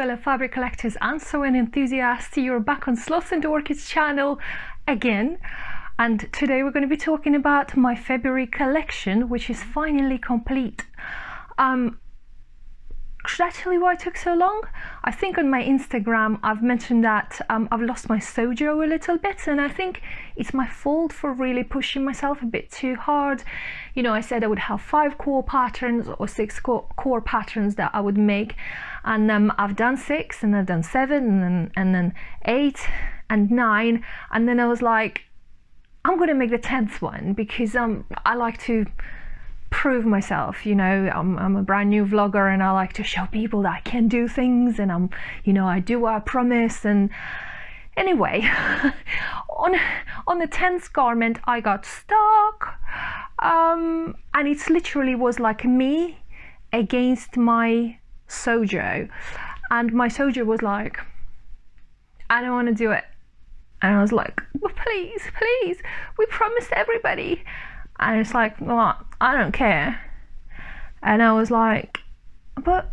fellow fabric collectors and sewing enthusiasts. You're back on Sloths and Orchids channel again, and today we're going to be talking about my February collection, which is finally complete. Should I tell you why it took so long? I think on my Instagram I've mentioned that I've lost my sojo a little bit, and I think it's my fault for really pushing myself a bit too hard. You know, I said I would have 5 core patterns or 6 core patterns that I would make, and I've done 6, and I've done 7, and then 8 and 9, and then I was like, I'm gonna make the 10th one because I like to prove myself. You know, I'm a brand new vlogger and I like to show people that I can do things, and I do what I promise. And anyway, on the 10th garment I got stuck, and it literally was like me against my sojo, and my sojo was like, I don't want to do it, and I was like, well, please, we promised everybody. And it's like, well, I don't care. And I was like, but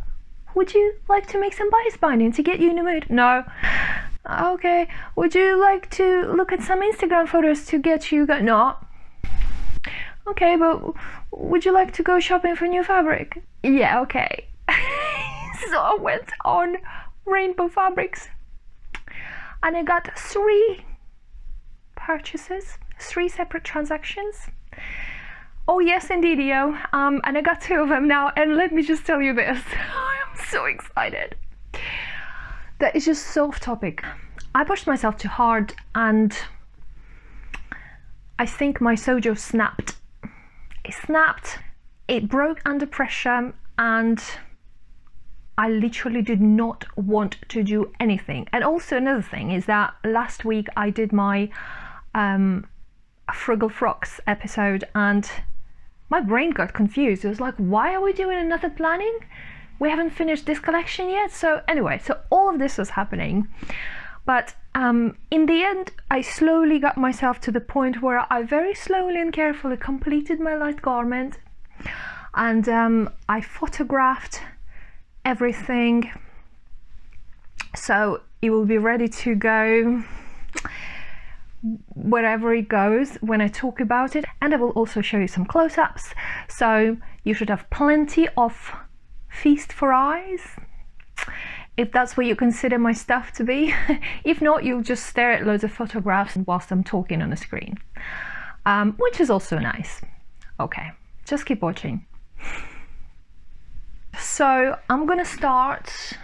would you like to make some bias binding to get you in the mood? No. Okay. Would you like to look at some Instagram photos to get you no. Okay, but would you like to go shopping for new fabric? Yeah, okay. So I went on Rainbow Fabrics and I got 3 purchases, 3 separate transactions. Oh yes, indeed, yo. And I got 2 of them now, and let me just tell you this. I'm so excited. That is just so off topic. I pushed myself too hard, and I think my sojo snapped. It snapped, it broke under pressure, and I literally did not want to do anything. And also another thing is that last week I did my Frugal Frocks episode, and my brain got confused. It was like, why are we doing another planning? We haven't finished this collection yet. So anyway, so all of this was happening, but in the end I slowly got myself to the point where I very slowly and carefully completed my light garment, and I photographed everything so it will be ready to go wherever it goes when I talk about it. And I will also show you some close-ups, so you should have plenty of feast for eyes, if that's what you consider my stuff to be. If not, you'll just stare at loads of photographs whilst I'm talking on the screen, which is also nice. Okay, just keep watching. So I'm gonna start.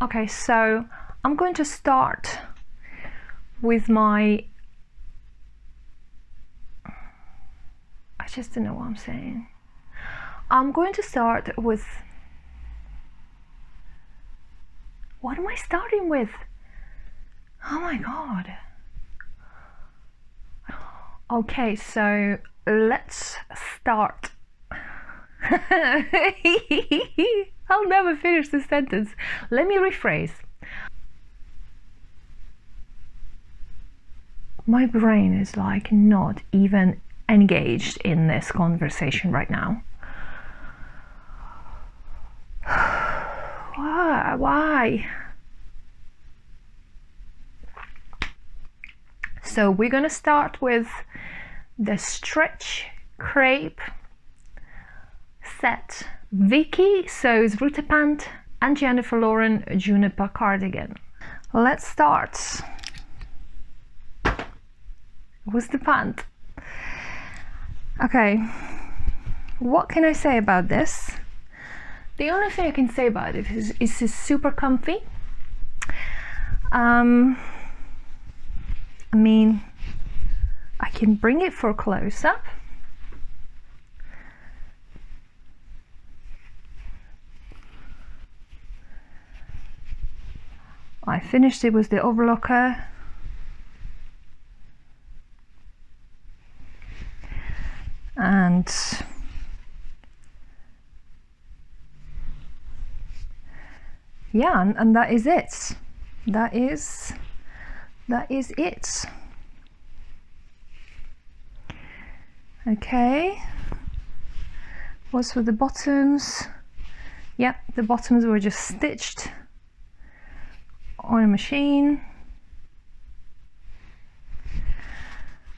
Okay, so I'm going to start with my, I just don't know what I'm saying. I'm going to start with, what am I starting with? Oh my god. Okay, so let's start. I'll never finish this sentence. Let me rephrase. My brain is like not even engaged in this conversation right now. Why? So we're gonna start with the stretch crepe set. Vicky sews Ruta Pant and Jennifer Lauren Juniper cardigan. Let's start with the pant. Okay, what can I say about this? The only thing I can say about it is it's super comfy. I mean, I can bring it for close-up. I finished it with the overlocker. And yeah, and that is it. That is it. Okay, what's with the bottoms? Yep, the bottoms were just stitched on a machine.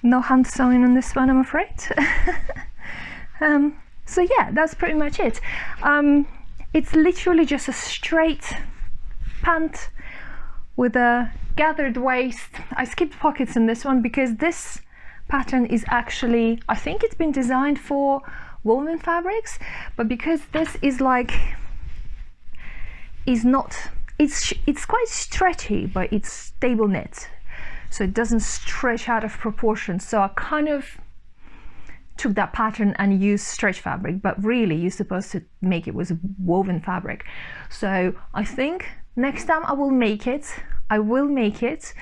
No hand sewing on this one, I'm afraid. So yeah, that's pretty much it. It's literally just a straight pant with a gathered waist. I skipped pockets in this one because this pattern is actually, I think it's been designed for woven fabrics, but because this is like, it's quite stretchy, but it's stable knit, so it doesn't stretch out of proportion. So I kind of took that pattern and used stretch fabric, but really you're supposed to make it with woven fabric. So I think next time I will make it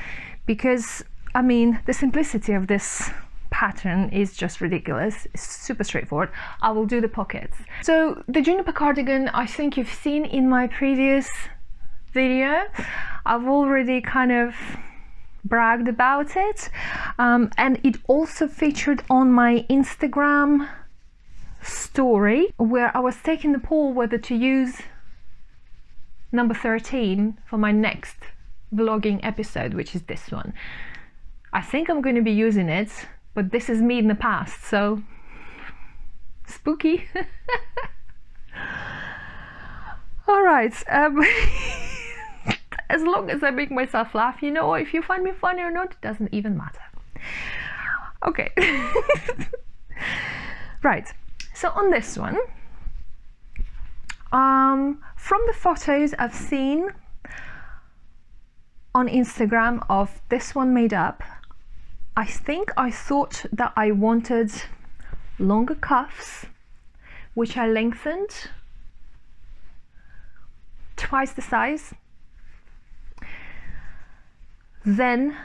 because I mean the simplicity of this pattern is just ridiculous. It's super straightforward. I will do the pockets. So the juniper cardigan, I think you've seen in my previous video. I've already kind of bragged about it, and it also featured on my Instagram story where I was taking the poll whether to use number 13 for my next vlogging episode, which is this one. I think I'm going to be using it, but this is me in the past, so spooky. All right, as long as I make myself laugh, you know, if you find me funny or not, it doesn't even matter. Okay. Right, so on this one, from the photos I've seen on Instagram of this one made up, I think I thought that I wanted longer cuffs, which I lengthened twice the size. Then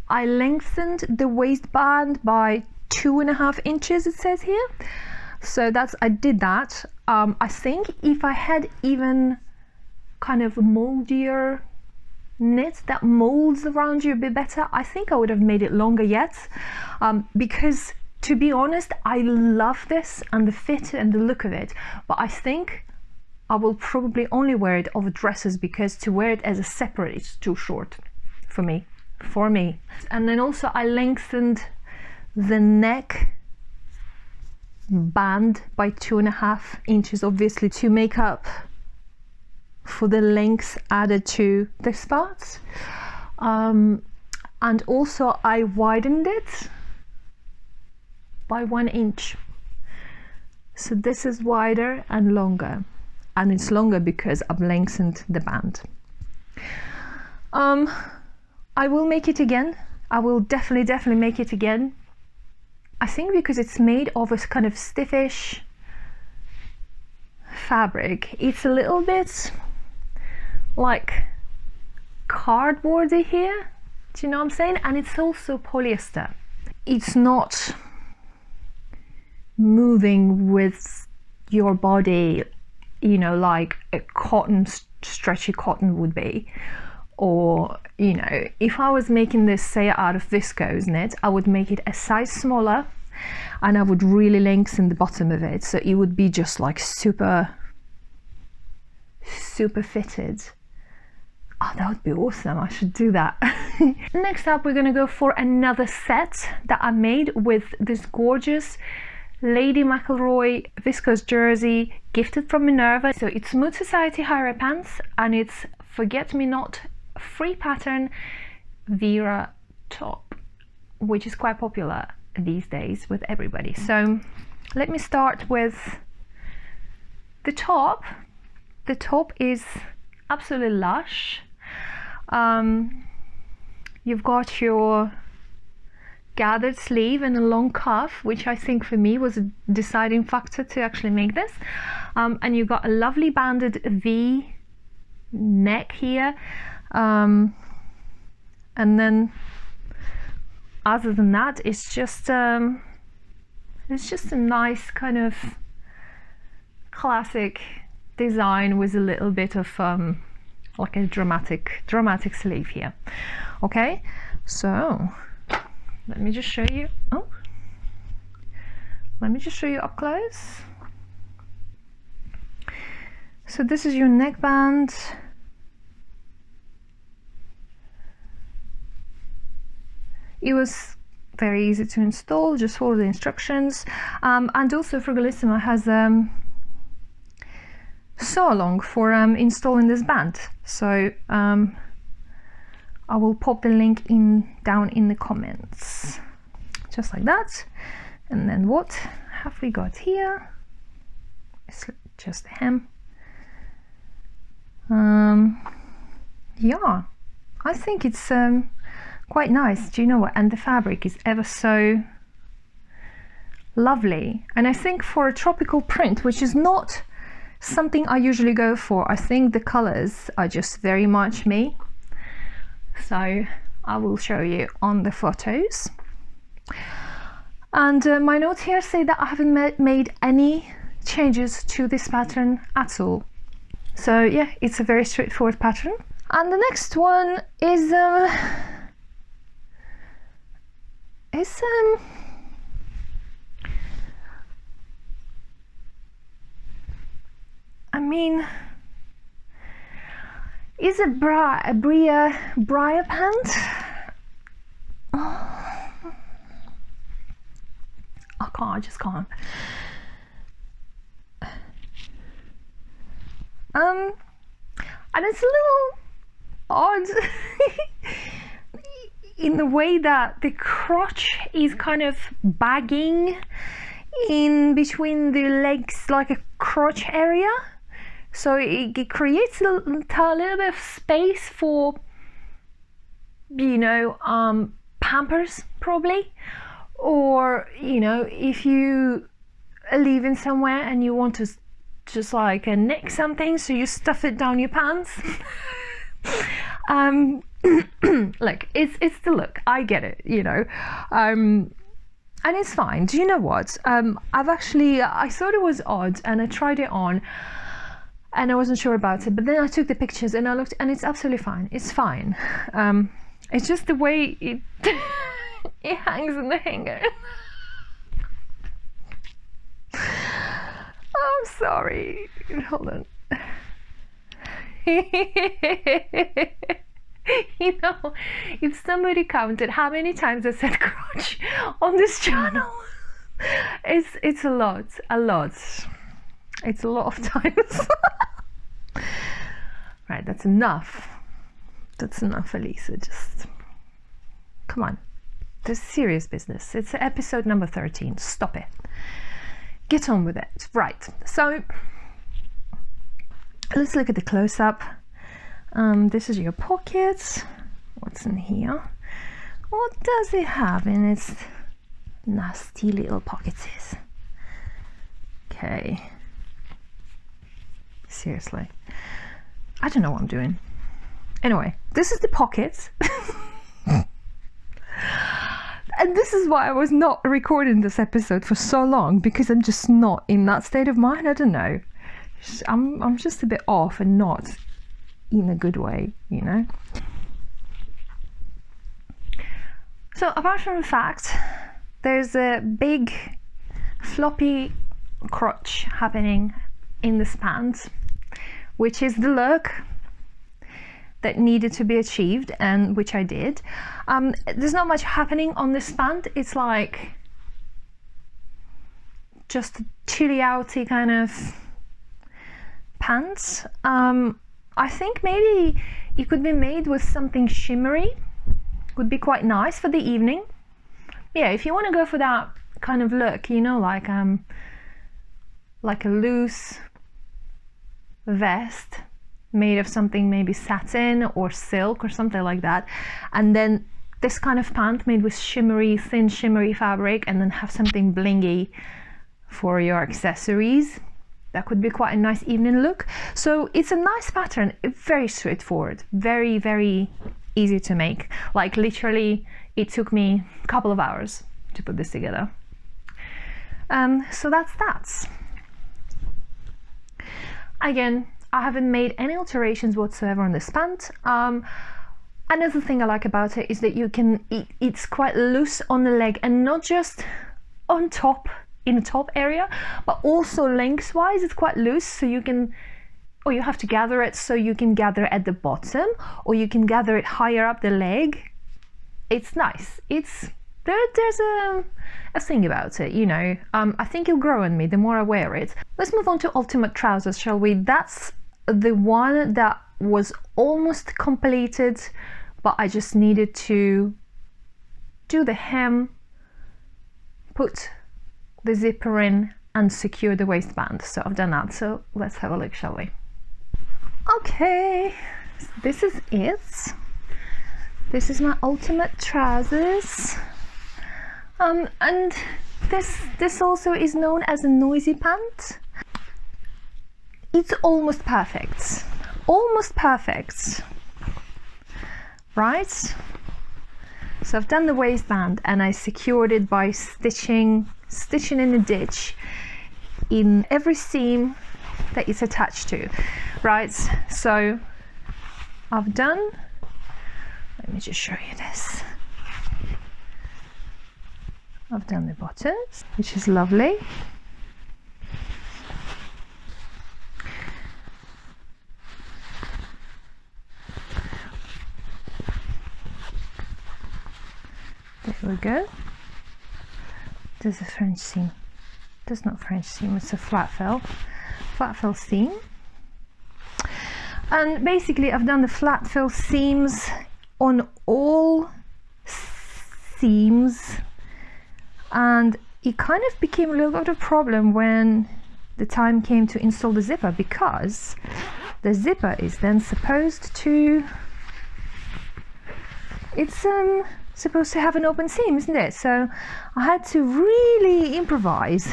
I lengthened the waistband by 2.5 inches, it says here. So I did that. I think if I had even kind of moldier knit that molds around you a bit better, I think I would have made it longer yet, because to be honest, I love this and the fit and the look of it, but I think I will probably only wear it over dresses because to wear it as a separate, it's too short for me. And then also I lengthened the neck band by 2.5 inches, obviously to make up for the length added to this part, and also I widened it by 1 inch, so this is wider and longer, and it's longer because I've lengthened the band. I will make it again. I will definitely make it again. I think because it's made of a kind of stiffish fabric, it's a little bit like cardboardy here, do you know what I'm saying? And it's also polyester. It's not moving with your body, you know, like a cotton, stretchy cotton would be. Or, you know, if I was making this, say, out of viscose knit, I would make it a size smaller and I would really lengthen the bottom of it, so it would be just like super fitted. Oh, that would be awesome. I should do that. Next up, we're gonna go for another set that I made with this gorgeous Lady McElroy viscose jersey gifted from Minerva. So it's Sewciety high-rise pants and it's Forget-Me-Not free pattern Vera top, which is quite popular these days with everybody. So let me start with the top. The top is absolutely lush. You've got your gathered sleeve and a long cuff, which I think for me was a deciding factor to actually make this, and you've got a lovely banded V neck here, and then other than that, it's just a nice kind of classic design with a little bit of like a dramatic sleeve here. Okay, so let me just show you. Oh, let me just show you up close. So this is your neckband, It was very easy to install, just follow the instructions. And also Frugalisima has sew along for installing this band, so I will pop the link down in the comments, just like that. And then what have we got here? It's just the hem. Yeah, I think it's quite nice. Do you know what? And the fabric is ever so lovely. And I think for a tropical print, which is not something I usually go for, I think the colors are just very much me. So I will show you on the photos. And my notes here say that I haven't made any changes to this pattern at all. So yeah, it's a very straightforward pattern. And the next one is I mean, is a Brya pant? I just can't. And it's a little odd in the way that the crotch is kind of bagging in between the legs, like a crotch area. So it creates a little bit of space for, you know, Pampers probably, or, you know, if you are leaving somewhere and you want to just like knit something, so you stuff it down your pants. Like it's the look, I get it, you know, and it's fine. Do you know what? I thought it was odd, and I tried it on, and I wasn't sure about it. But then I took the pictures and I looked, and it's absolutely fine. It's fine. It's just the way it it hangs in the hanger. I'm sorry. Hold on. You know, if somebody counted how many times I said crotch on this channel, it's a lot. It's a lot of times. Right, that's enough. That's enough, Alisa. Just come on. This is serious business. It's episode number 13. Stop it. Get on with it. Right, so let's look at the close-up. This is your pocket. What's in here? What does it have in its nasty little pockets? Okay. Seriously. I don't know what I'm doing. Anyway, this is the pocket. And this is why I was not recording this episode for so long, because I'm just not in that state of mind. I don't know. I'm just a bit off, and not in a good way, you know. So apart from the fact there's a big floppy crotch happening in this pant, which is the look that needed to be achieved, and which I did. There's not much happening on this pant. It's like just a chilly outy kind of pants. I think maybe it could be made with something shimmery. Would be quite nice for the evening. Yeah, if you want to go for that kind of look, you know, like a loose vest made of something, maybe satin or silk or something like that, and then this kind of pant made with thin shimmery fabric, and then have something blingy for your accessories. That could be quite a nice evening look. So it's a nice pattern, very straightforward, very, very easy to make. Like literally, it took me a couple of hours to put this together. So that's that. Again, I haven't made any alterations whatsoever on this pant. Another thing I like about it is that it's quite loose on the leg, and not just on top, in the top area, but also lengthwise. It's quite loose, so you can, or you have to gather it, so you can gather at the bottom, or you can gather it higher up the leg. it's nice. There's a thing about it, you know. I think it'll grow on me the more I wear it. Let's move on to ultimate trousers, shall we? That's the one that was almost completed, but I just needed to do the hem, put the zipper in and secure the waistband. So I've done that. So let's have a look, shall we? Okay, so this is it. This is my ultimate trousers. And this also is known as a noisy pant. It's almost perfect. Almost perfect. Right? So I've done the waistband and I secured it by stitching in a ditch in every seam that it's attached to. Right? So I've done, let me just show you this. I've done the buttons, which is lovely. There we go. There's a French seam. There's not French seam, it's a flat fill seam. And basically I've done the flat fill seams on all seams, and it kind of became a little bit of a problem when the time came to install the zipper, because the zipper is then supposed to, it's supposed to have an open seam, isn't it? So I had to really improvise.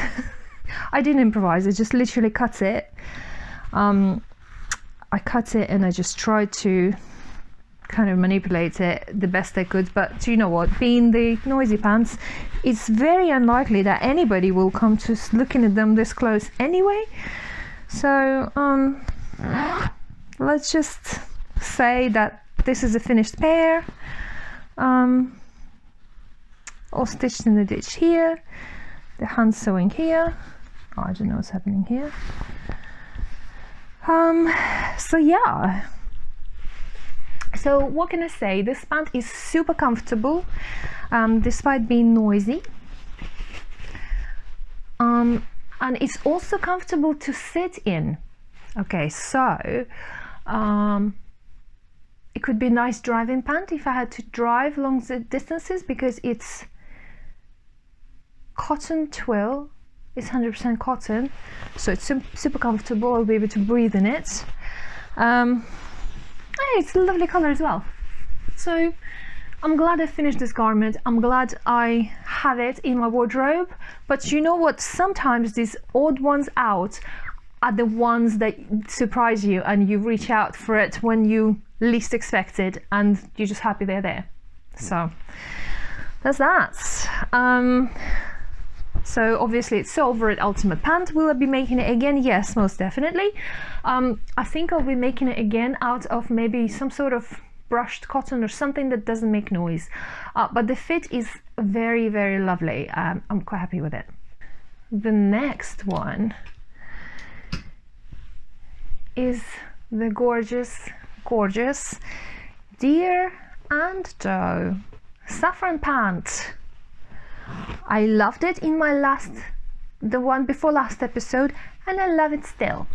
I didn't improvise, I just literally cut it. I cut it and I just tried to kind of manipulate it the best I could, but you know what, being the noisy pants, it's very unlikely that anybody will come to looking at them this close anyway. So let's just say that this is a finished pair, all stitched in the ditch here, the hand sewing here. Oh, I don't know what's happening here. So yeah, so what can I say, this pant is super comfortable despite being noisy, and it's also comfortable to sit in. Okay, so it could be a nice driving pant if I had to drive long distances, because it's cotton twill. It's 100% cotton, so it's super comfortable. I'll be able to breathe in it. It's a lovely color as well. So I'm glad I finished this garment. I'm glad I have it in my wardrobe. But you know what? Sometimes these odd ones out are the ones that surprise you, and you reach out for it when you least expect it, and you're just happy they're there. So that's that. So obviously it's over at Ultimate Pant. Will I be making it again? Yes, most definitely. I think I'll be making it again out of maybe some sort of brushed cotton or something that doesn't make noise. But the fit is very, very lovely. I'm quite happy with it. The next one is the gorgeous Deer and Doe Safran pant. I loved it in my the one before last episode, and I love it still,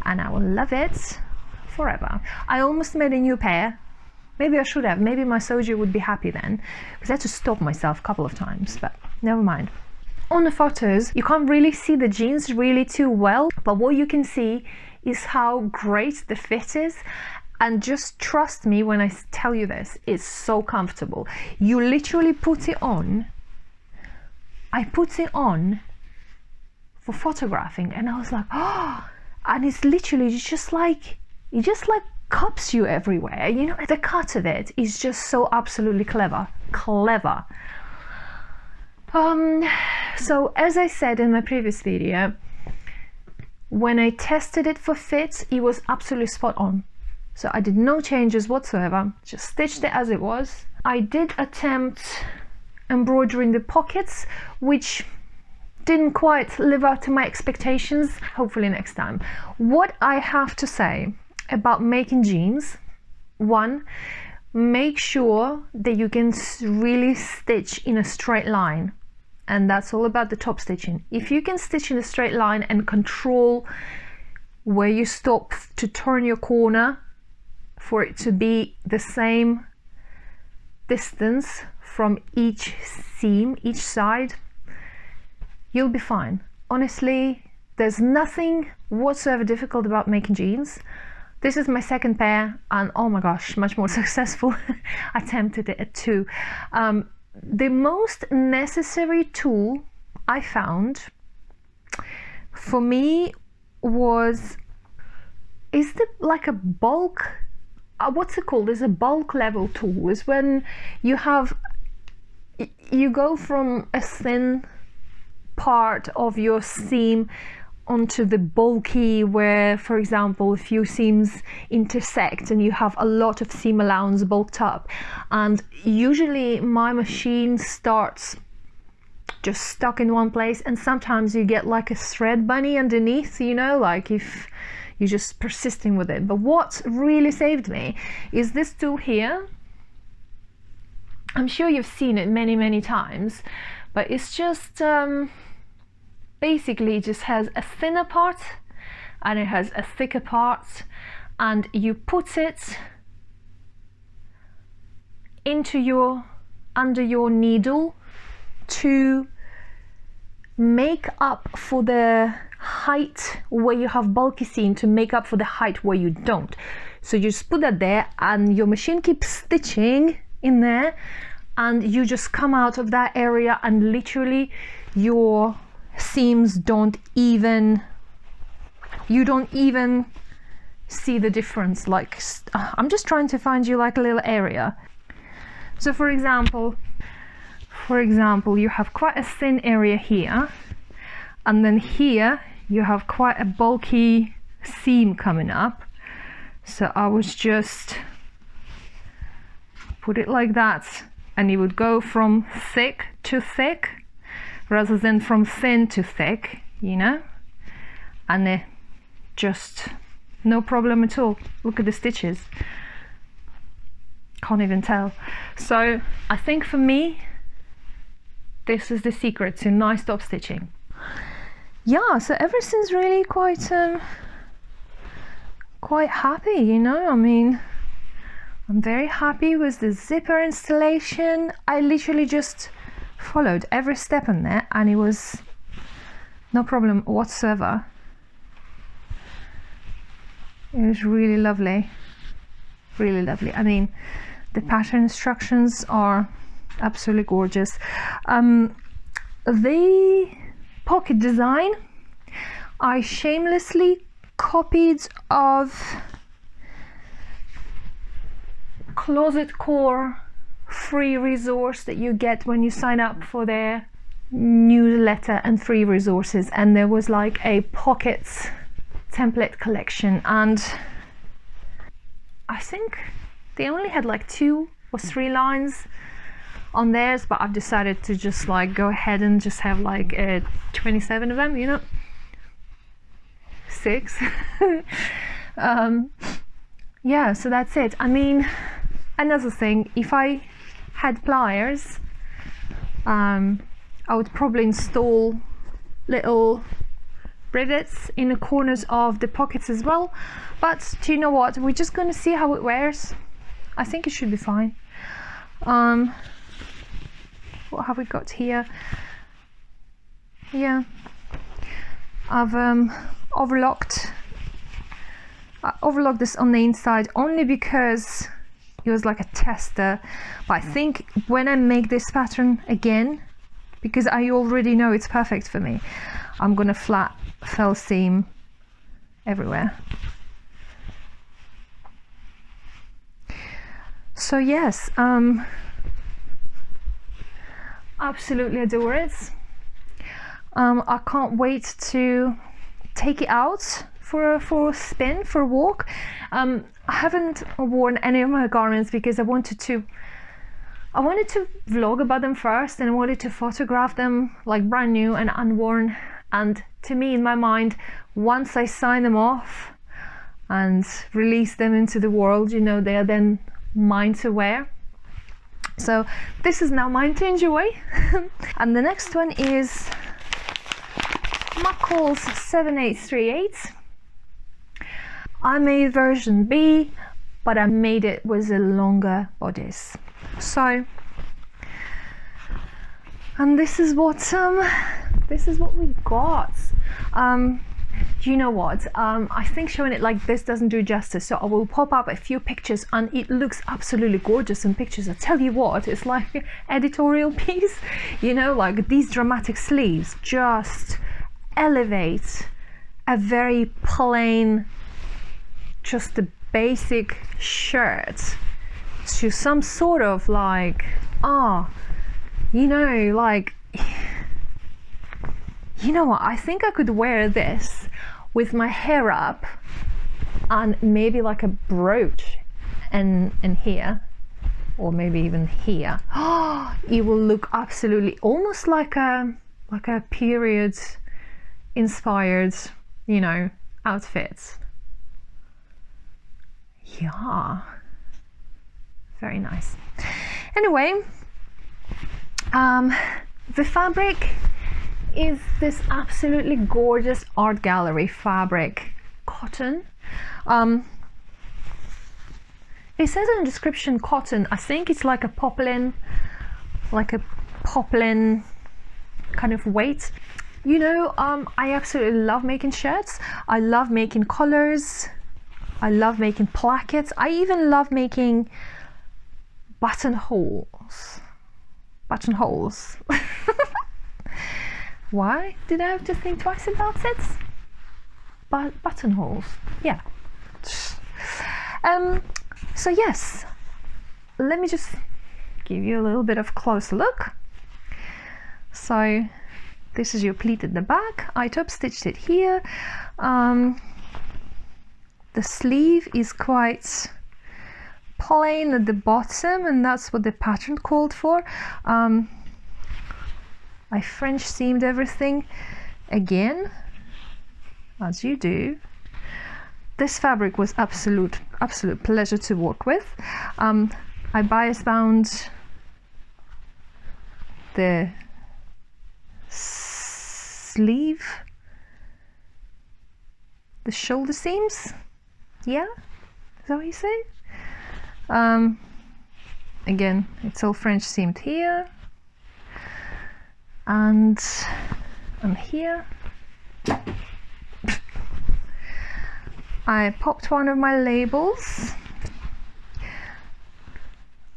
and I will love it forever. I almost made a new pair. Maybe I should have. Maybe my soldier would be happy then, because I had to stop myself a couple of times, but never mind. On the photos you can't really see the jeans really too well, but what you can see is how great the fit is. And just trust me when I tell you this, it's so comfortable. You literally put it on. I put it on for photographing, and I was like, oh, and it's literally just like, it just like cups you everywhere. You know, the cut of it is just so absolutely clever. So as I said in my previous video, when I tested it for fit, it was absolutely spot on. So I did no changes whatsoever, just stitched it as it was. I did attempt embroidering the pockets, which didn't quite live up to my expectations. Hopefully next time. What I have to say about making jeans, one, make sure that you can really stitch in a straight line, and that's all about the top stitching. If you can stitch in a straight line and control where you stop to turn your corner for it to be the same distance from each seam, each side, you'll be fine. Honestly, there's nothing whatsoever difficult about making jeans. This is my second pair, and oh my gosh, much more successful attempt at it too. The most necessary tool I found for me is like a bulk, what's it called? There's a bulk level tool. Is when you go from a thin part of your seam onto the bulky, where, for example, a few seams intersect and you have a lot of seam allowance bulked up. And usually my machine starts just stuck in one place, and sometimes you get like a thread bunny underneath, you know, like if you're just persisting with it. But what really saved me is this tool here. I'm sure you've seen it many times, but it's just basically it just has a thinner part and it has a thicker part, and you put it into under your needle to make up for the height where you have bulky seam, to make up for the height where you don't. So you just put that there and your machine keeps stitching in there, and you just come out of that area and literally your seams you don't even see the difference. Like, I'm just trying to find you like a little area. So for example, you have quite a thin area here, and then here you have quite a bulky seam coming up. So I was just put it like that, and it would go from thick to thick rather than from thin to thick, you know, and just no problem at all. Look at the stitches, can't even tell. So I think for me this is the secret to nice top stitching. Yeah, so everything's really quite happy, you know. I mean, I'm very happy with the zipper installation. I literally just followed every step in there and it was no problem whatsoever. It was really lovely, really lovely. I mean, the pattern instructions are absolutely gorgeous. The pocket design I shamelessly copied of Closet Core free resource that you get when you sign up for their newsletter and free resources, and there was like a pockets template collection, and I think they only had like 2 or 3 lines on theirs, but I've decided to just like go ahead and just have like 27 of them, you know, 6. Yeah, so that's it. I mean, another thing, if I had pliers, I would probably install little rivets in the corners of the pockets as well, but do you know what, we're just going to see how it wears. I think it should be fine. What have we got here? Yeah, I've overlocked this on the inside only because it was like a tester, but I think when I make this pattern again, because I already know it's perfect for me, I'm gonna flat fell seam everywhere. So yes, absolutely adore it. I can't wait to take it out for a spin, for a walk. I haven't worn any of my garments because I wanted to vlog about them first, and I wanted to photograph them like brand new and unworn. And to me, in my mind, once I sign them off and release them into the world, you know, they are then mine to wear. So this is now mine to enjoy. And the next one is McCall's 7838. I made version B, but I made it with a longer bodice. So, and this is what we got. You know what, I think showing it like this doesn't do justice, so I will pop up a few pictures, and it looks absolutely gorgeous in pictures. I tell you what, it's like an editorial piece, you know, like these dramatic sleeves just elevate a very plain, just a basic shirt to some sort of like, you know, like, you know what, I think I could wear this with my hair up and maybe like a brooch in here, or maybe even here. It will look absolutely almost like a period inspired, you know, outfit. Yeah, very nice. Anyway, the fabric is this absolutely gorgeous art gallery fabric, cotton. It says in the description cotton. I think it's like a poplin kind of weight. You know, I absolutely love making shirts. I love making collars. I love making plackets. I even love making buttonholes. Why did I have to think twice about it? But buttonholes, yeah. So yes, let me just give you a little bit of close look. So this is your pleat at the back. I top stitched it here. The sleeve is quite plain at the bottom, and that's what the pattern called for. I French seamed everything again, as you do. This fabric was absolute pleasure to work with. I bias bound the sleeve, the shoulder seams. Yeah, is that what you say? Again, it's all French seamed here. And here I popped one of my labels.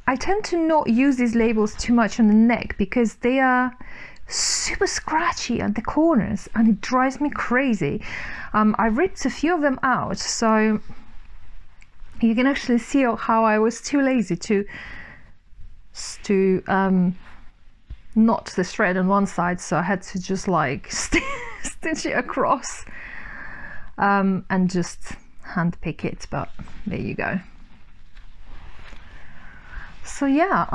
I tend to not use these labels too much on the neck because they are super scratchy at the corners and it drives me crazy. I ripped a few of them out, so you can actually see how I was too lazy to knot the thread on one side, so I had to just like stitch it across and just hand pick it, but there you go. So yeah,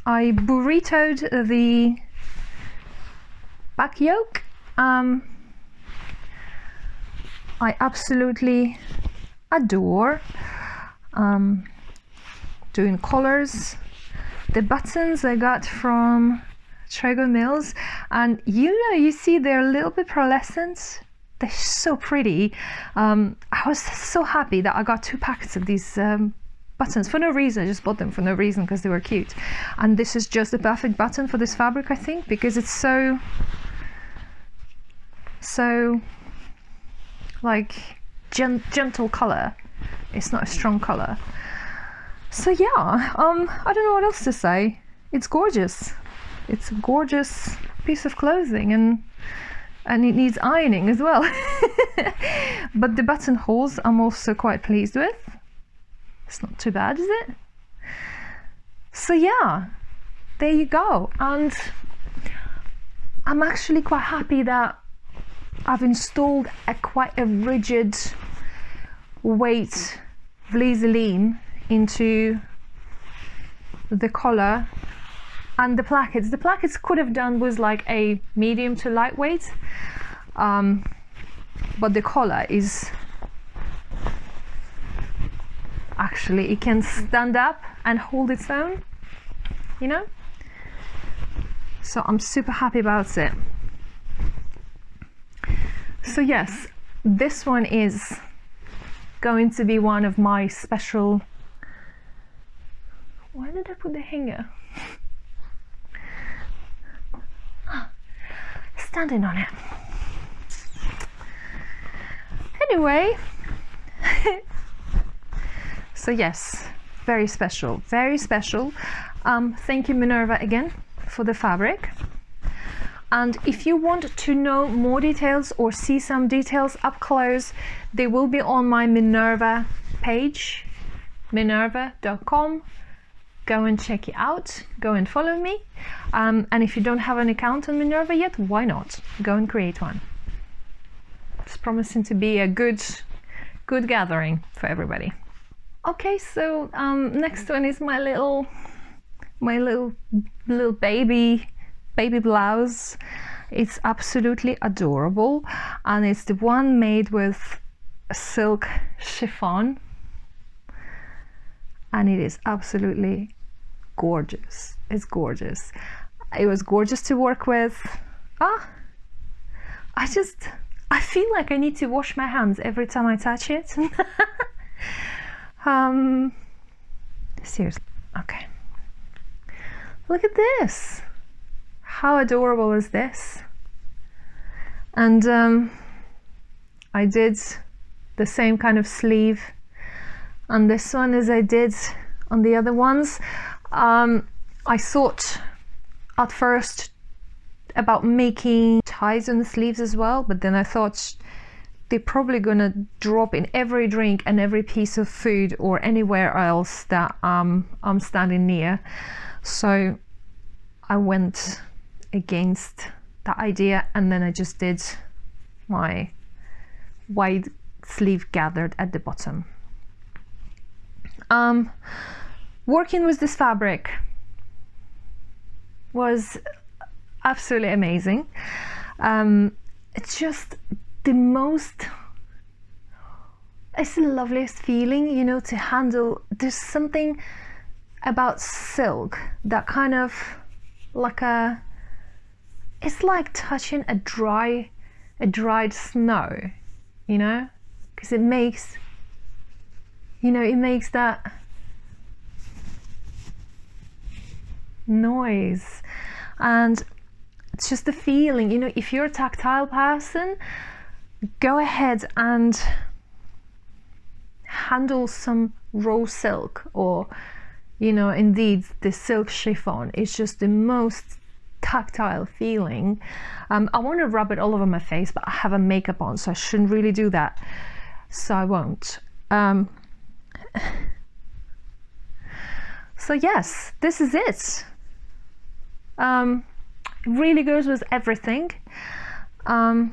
I burritoed the back yoke. I absolutely adore doing collars. The buttons I got from Trago Mills, and you know, you see they're a little bit pearlescent. They're so pretty. I was so happy that I got 2 packets of these buttons for no reason. I just bought them for no reason because they were cute. And this is just the perfect button for this fabric, I think, because it's so like gentle color. It's not a strong color. So yeah, I don't know what else to say. It's gorgeous. It's a gorgeous piece of clothing, and it needs ironing as well. But the buttonholes I'm also quite pleased with. It's not too bad, is it? So yeah, there you go. And I'm actually quite happy that I've installed quite a rigid weight Vliseline into the collar and the plackets. The plackets could have done with like a medium to lightweight, but the collar is actually. It can stand up and hold its own, you know? So I'm super happy about it. So yes, this one is going to be one of my special... Where did I put the hanger? Standing on it. Anyway, so yes, very special, very special. Thank you, Minerva, again for the fabric. And if you want to know more details or see some details up close, they will be on my Minerva page, minerva.com. Go and check it out, go and follow me. And if you don't have an account on Minerva yet, why not? Go and create one. It's promising to be a good gathering for everybody. Okay, so next one is my little baby blouse. It's absolutely adorable, and it's the one made with silk chiffon, and it is absolutely gorgeous. It's gorgeous. It was gorgeous to work with. I feel like I need to wash my hands every time I touch it. Seriously. Okay. Look at this. How adorable is this? And I did the same kind of sleeve on this one as I did on the other ones. I thought at first about making ties on the sleeves as well, but then I thought they're probably gonna drop in every drink and every piece of food or anywhere else that I'm standing near. So I went against that idea, and then I just did my wide sleeve gathered at the bottom. Working with this fabric was absolutely amazing. It's just it's the loveliest feeling, you know, to handle. There's something about silk that kind of it's like touching a dried snow, you know, because it makes that noise, and it's just the feeling, you know. If you're a tactile person, go ahead and handle some raw silk, or, you know, indeed the silk chiffon. It's just the most tactile feeling. I want to rub it all over my face, but I have a makeup on, so I shouldn't really do that, so I won't. So yes, this is it. Really goes with everything. I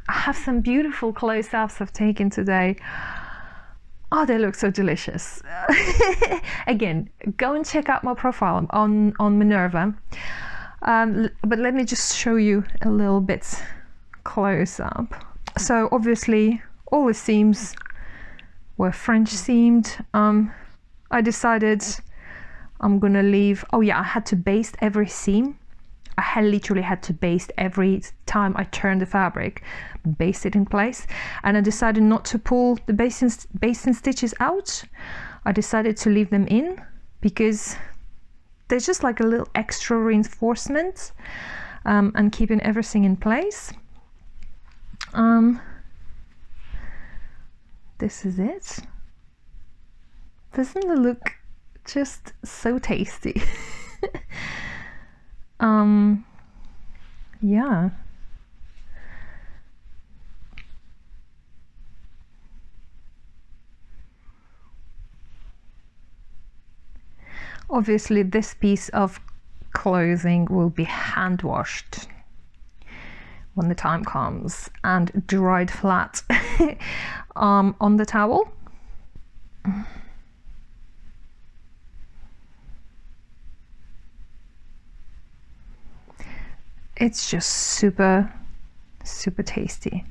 have some beautiful close-ups I've taken today. Oh, they look so delicious. Again, go and check out my profile on Minerva. But let me just show you a little bit close up. So obviously all the seams were French seamed. I decided I'm gonna leave, oh yeah, I had to baste every seam. I literally had to baste every time I turned the fabric, baste it in place. And I decided not to pull the basting stitches out. I decided to leave them in because they're just like a little extra reinforcement, and keeping everything in place. This is it. Doesn't it look just so tasty? Yeah. Obviously this piece of clothing will be hand washed when the time comes and dried flat on the towel. It's just super, super tasty.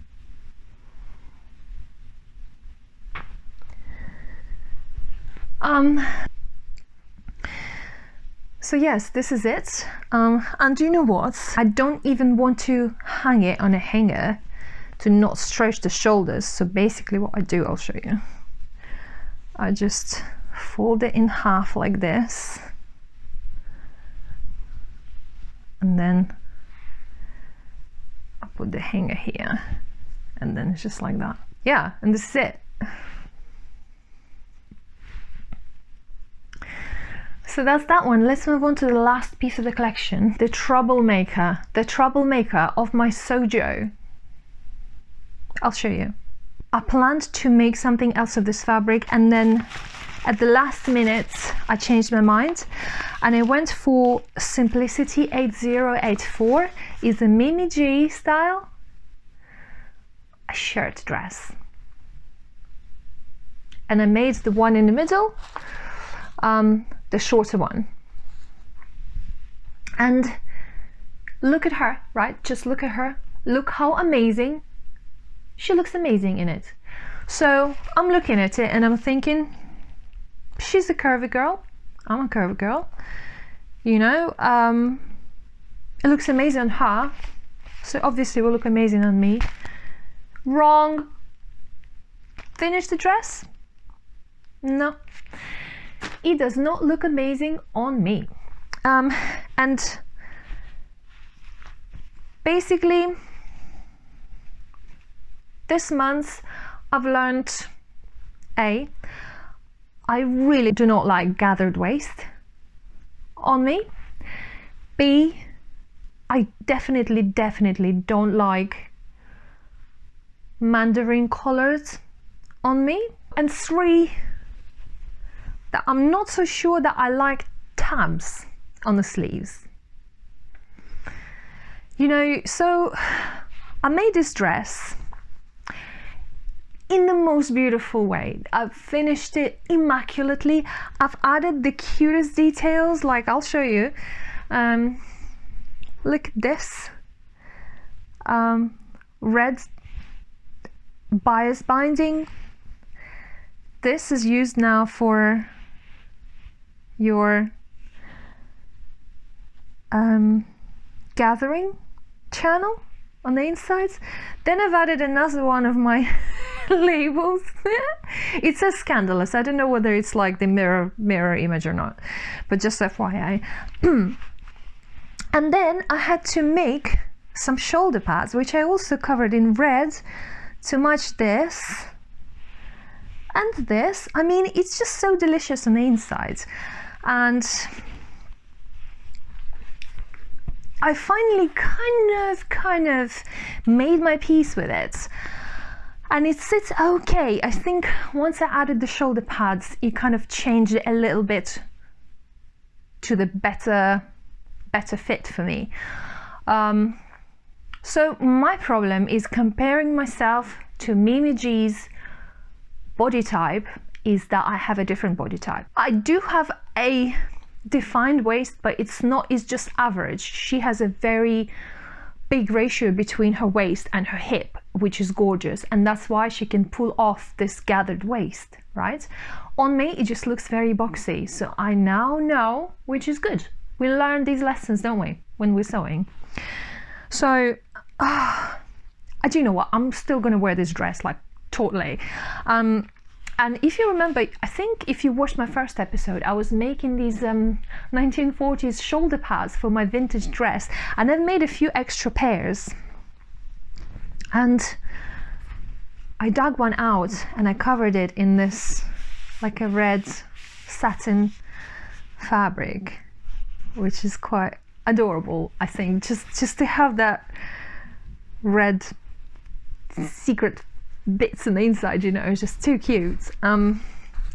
So yes, this is it. And you know what? I don't even want to hang it on a hanger to not stretch the shoulders. So basically what I do, I'll show you. I just fold it in half like this. And then I put the hanger here. And then it's just like that. Yeah, and this is it. So that's that one. Let's move on to the last piece of the collection, the troublemaker of my Sewciety. I'll show you. I planned to make something else of this fabric, and then at the last minute I changed my mind and I went for Simplicity 8084. It's a Mimi G style, a shirt dress, and I made the one in the middle the shorter one. And look at her, right? Just look at her. Look how amazing. She looks amazing in it. So I'm looking at it and I'm thinking, she's a curvy girl. I'm a curvy girl. You know, it looks amazing on her. So obviously it will look amazing on me. Wrong. Finish the dress? No. It does not look amazing on me. And basically this month I've learned I really do not like gathered waist on me. B, I definitely don't like mandarin collars on me. And 3, that I'm not so sure that I like tabs on the sleeves. You know, so I made this dress in the most beautiful way. I've finished it immaculately. I've added the cutest details, like I'll show you. Look at this. Red bias binding. This is used now for your gathering channel on the insides. Then I've added another one of my labels. It says scandalous. I don't know whether it's like the mirror image or not, but just FYI. And then I had to make some shoulder pads, which I also covered in red to match this and this. I mean, it's just so delicious on the inside. And I finally kind of made my peace with it, and it sits okay. I think once I added the shoulder pads, it kind of changed it a little bit to the better fit for me. So my problem is comparing myself to Mimi G's body type is that I have a different body type. I do have a defined waist, but it's just average. She has a very big ratio between her waist and her hip, which is gorgeous, and that's why she can pull off this gathered waist, right? On me it just looks very boxy, so I now know, which is good. We learn these lessons, don't we, when we're sewing? So I do know what, I'm still gonna wear this dress, like totally. And if you remember, I think if you watched my first episode, I was making these 1940s shoulder pads for my vintage dress, and I've made a few extra pairs. And I dug one out and I covered it in this, like a red satin fabric, which is quite adorable, I think, just to have that red secret bits on the inside, you know, it's just too cute.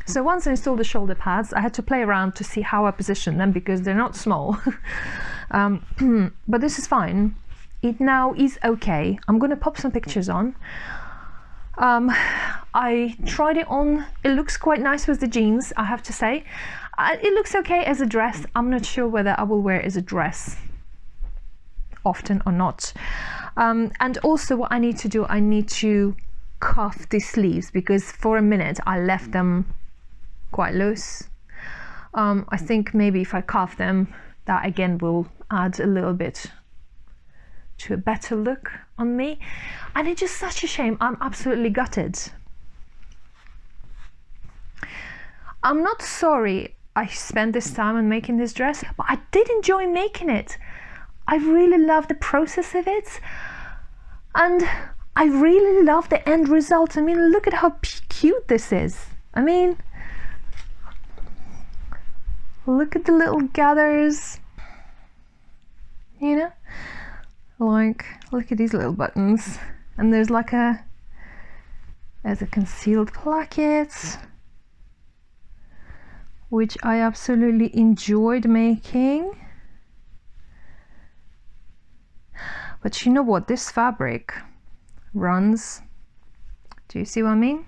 So once I installed the shoulder pads, I had to play around to see how I position them because they're not small. But this is fine. It now is okay. I'm gonna pop some pictures on. I tried it on. It looks quite nice with the jeans, I have to say. It looks okay as a dress. I'm not sure whether I will wear it as a dress often or not. And also what I need to do, I need to cuff the sleeves, because for a minute I left them quite loose. I think maybe if I cuff them, that again will add a little bit to a better look on me. And it's just such a shame. I'm absolutely gutted. I'm not sorry I spent this time on making this dress, but I did enjoy making it. I really love the process of it, and I really love the end result. I mean, look at how cute this is. I mean, look at the little gathers, you know, like, look at these little buttons, and there's a concealed placket, which I absolutely enjoyed making. But you know what, this fabric runs, do you see what I mean?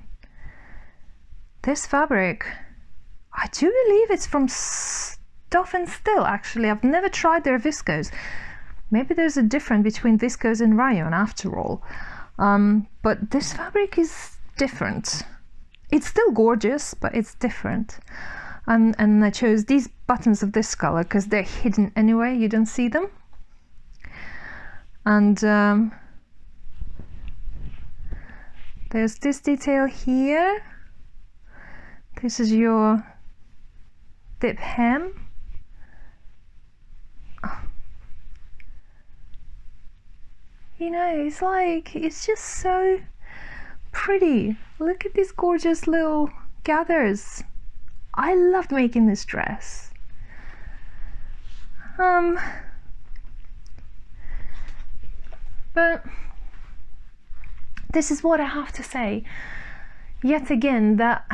This fabric, I do believe it's from Stuff and Still. Actually, I've never tried their viscose. Maybe there's a difference between viscose and rayon after all. But this fabric is different. It's still gorgeous, but it's different. And I chose these buttons of this color because they're hidden anyway, you don't see them. And there's this detail here. This is your dip hem. Oh. You know, it's just so pretty. Look at these gorgeous little gathers. I loved making this dress. But this is what I have to say. Yet again, that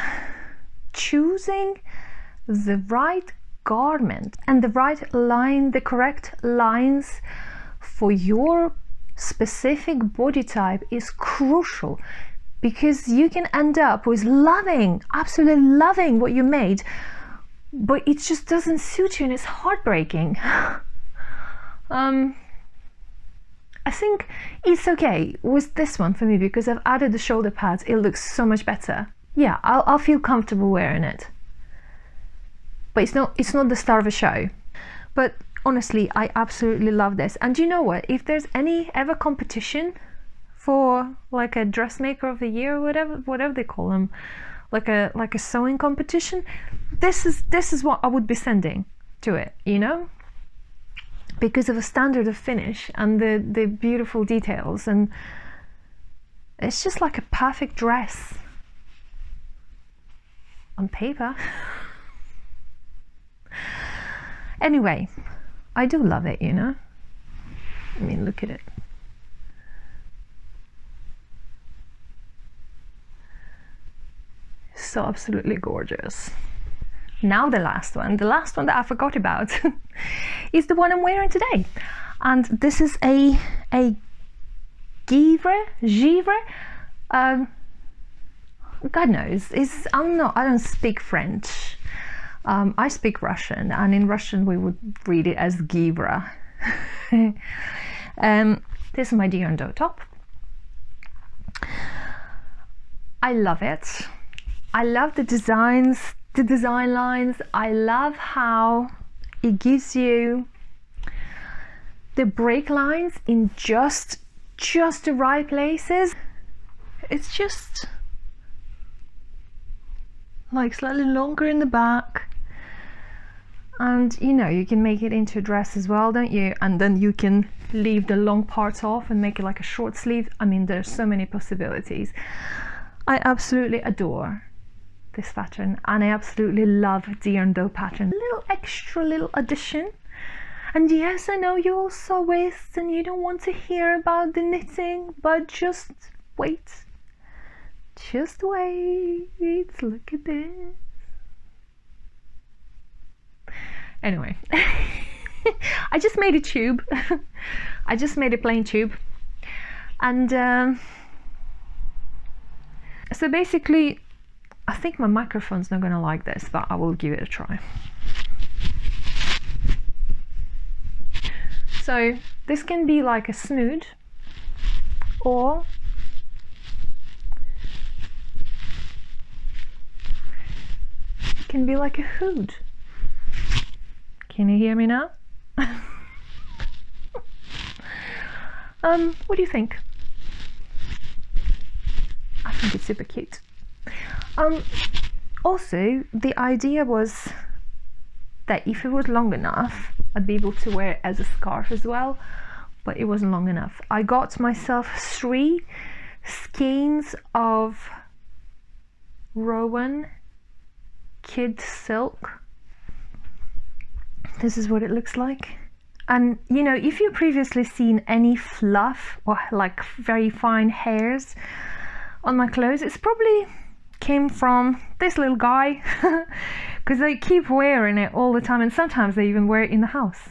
choosing the right garment and the right line, the correct lines for your specific body type is crucial, because you can end up with absolutely loving what you made, but it just doesn't suit you and it's heartbreaking. I think it's okay with this one for me because I've added the shoulder pads. It looks so much better. Yeah, I'll feel comfortable wearing it. But it's not the star of a show. But honestly, I absolutely love this. And you know what? If there's any ever competition for like a dressmaker of the year or whatever they call them, like a sewing competition, this is what I would be sending to it, you know? Because of a standard of finish and the beautiful details, and it's just like a perfect dress on paper. Anyway, I do love it, you know? I mean, look at it. So absolutely gorgeous. Now the last one that I forgot about is the one I'm wearing today, and this is a givre. God knows, I don't speak French. I speak Russian, and in Russian we would read it as givre. This is my Dior and Doe top. I love it. I love the designs, the design lines. I love how it gives you the break lines in just the right places. It's just like slightly longer in the back, and you know, you can make it into a dress as well, don't you? And then you can leave the long parts off and make it like a short sleeve. I mean, there's so many possibilities. I absolutely adore this pattern, and I absolutely love Dior and Doe pattern. Little addition. And yes, I know you all sew waist and you don't want to hear about the knitting, but just wait. Just wait. Look at this. Anyway, I just made a tube. I just made a plain tube, and so basically, I think my microphone's not gonna like this, but I will give it a try. So this can be like a snood, or can be like a hood. Can you hear me now? What do you think? I think it's super cute. Also, the idea was that if it was long enough, I'd be able to wear it as a scarf as well, but it wasn't long enough. I got myself 3 skeins of Rowan kid silk. This is what it looks like. And you know, if you've previously seen any fluff or like very fine hairs on my clothes, it's probably came from this little guy, because they keep wearing it all the time, and sometimes they even wear it in the house.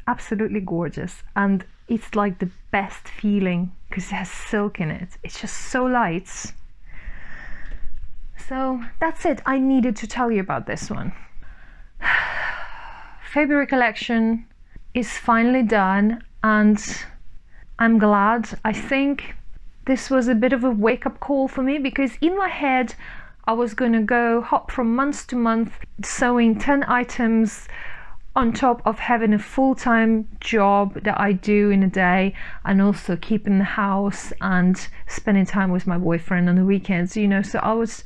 Absolutely gorgeous, and it's like the best feeling because it has silk in it. It's just so light. So that's it. I needed to tell you about this one. February collection is finally done, and I'm glad. I think this was a bit of a wake-up call for me, because in my head I was gonna go hop from month to month, sewing 10 items on top of having a full-time job that I do in a day, and also keeping the house and spending time with my boyfriend on the weekends, you know. So I was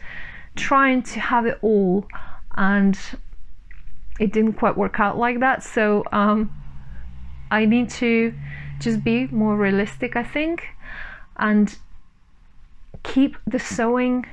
trying to have it all, and it didn't quite work out like that. So I need to just be more realistic, I think, and keep the sewing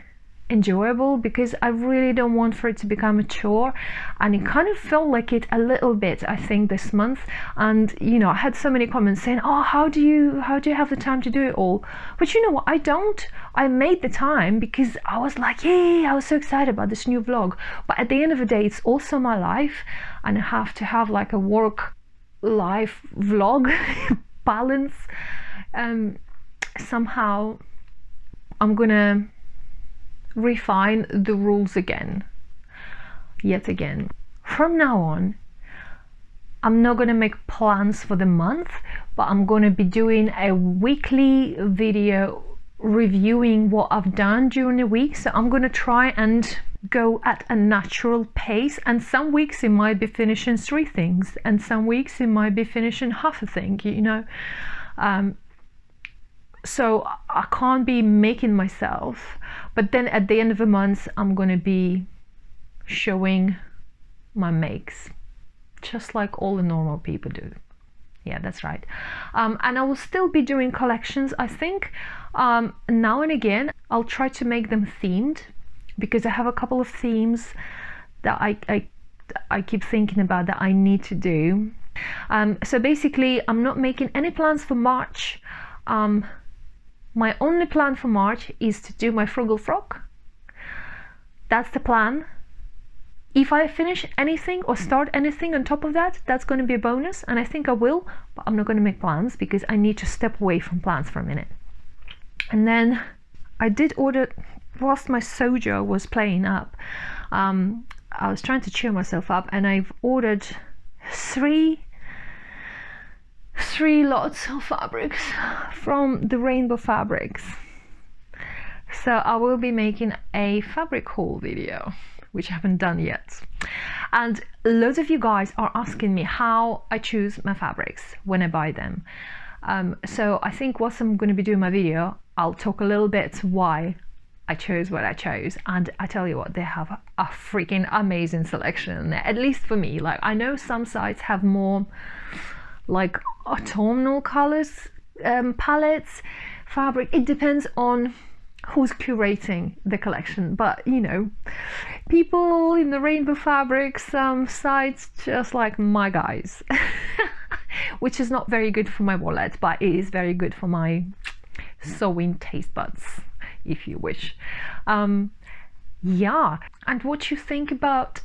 enjoyable, because I really don't want for it to become a chore. And it kind of felt like it a little bit, I think, this month. And you know, I had so many comments saying, oh, how do you have the time to do it all? But you know what, I don't. I made the time because I was like, yay, I was so excited about this new vlog. But at the end of the day, it's also my life, and I have to have like a work life vlog balance. Somehow I'm gonna refine the rules yet again. From now on, I'm not gonna make plans for the month, but I'm gonna be doing a weekly video reviewing what I've done during the week. So I'm gonna try and go at a natural pace, and some weeks it might be finishing 3 things, and some weeks it might be finishing half a thing, you know. So I can't be making myself, but then at the end of the month I'm going to be showing my makes, just like all the normal people do. Yeah, that's right. And I will still be doing collections, I think. Now and again I'll try to make them themed, because I have a couple of themes that I keep thinking about that I need to do. So basically I'm not making any plans for March. My only plan for March is to do my frugal frock. That's the plan. If I finish anything or start anything on top of that, that's going to be a bonus, and I think I will, but I'm not going to make plans because I need to step away from plans for a minute. And then I did order, whilst my Sojo was playing up, I was trying to cheer myself up, and I've ordered 3 lots of fabrics from the Rainbow Fabrics. So I will be making a fabric haul video, which I haven't done yet. And loads of you guys are asking me how I choose my fabrics when I buy them. So I think whilst I'm going to be doing my video, I'll talk a little bit why I chose what I chose. And I tell you what, they have a freaking amazing selection in there, at least for me. Like, I know some sites have more like autumnal colors, palettes, fabric. It depends on who's curating the collection, but you know, people in the Rainbow Fabrics sites, just like my guys, which is not very good for my wallet, but it is very good for my sewing taste buds, if you wish. Yeah, and what you think about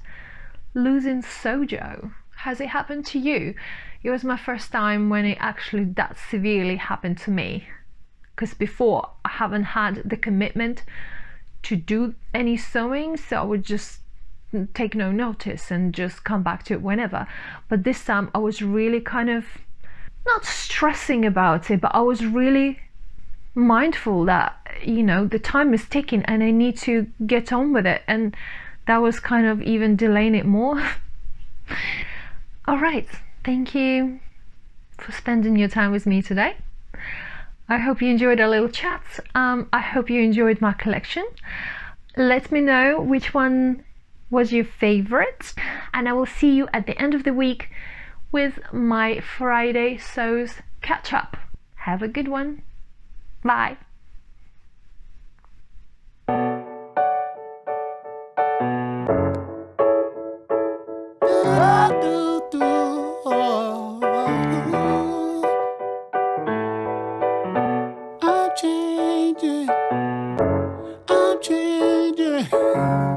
losing Sojo? Has it happened to you? It was my first time when it actually that severely happened to me, because before I haven't had the commitment to do any sewing, so I would just take no notice and just come back to it whenever. But this time I was really kind of not stressing about it, but I was really mindful that, the time is ticking and I need to get on with it, and that was kind of even delaying it more. All right, thank you for spending your time with me today. I hope you enjoyed our little chat. I hope you enjoyed my collection. Let me know which one was your favorite, and I will see you at the end of the week with my Friday sews catch up. Have a good one. Bye. I'm changing.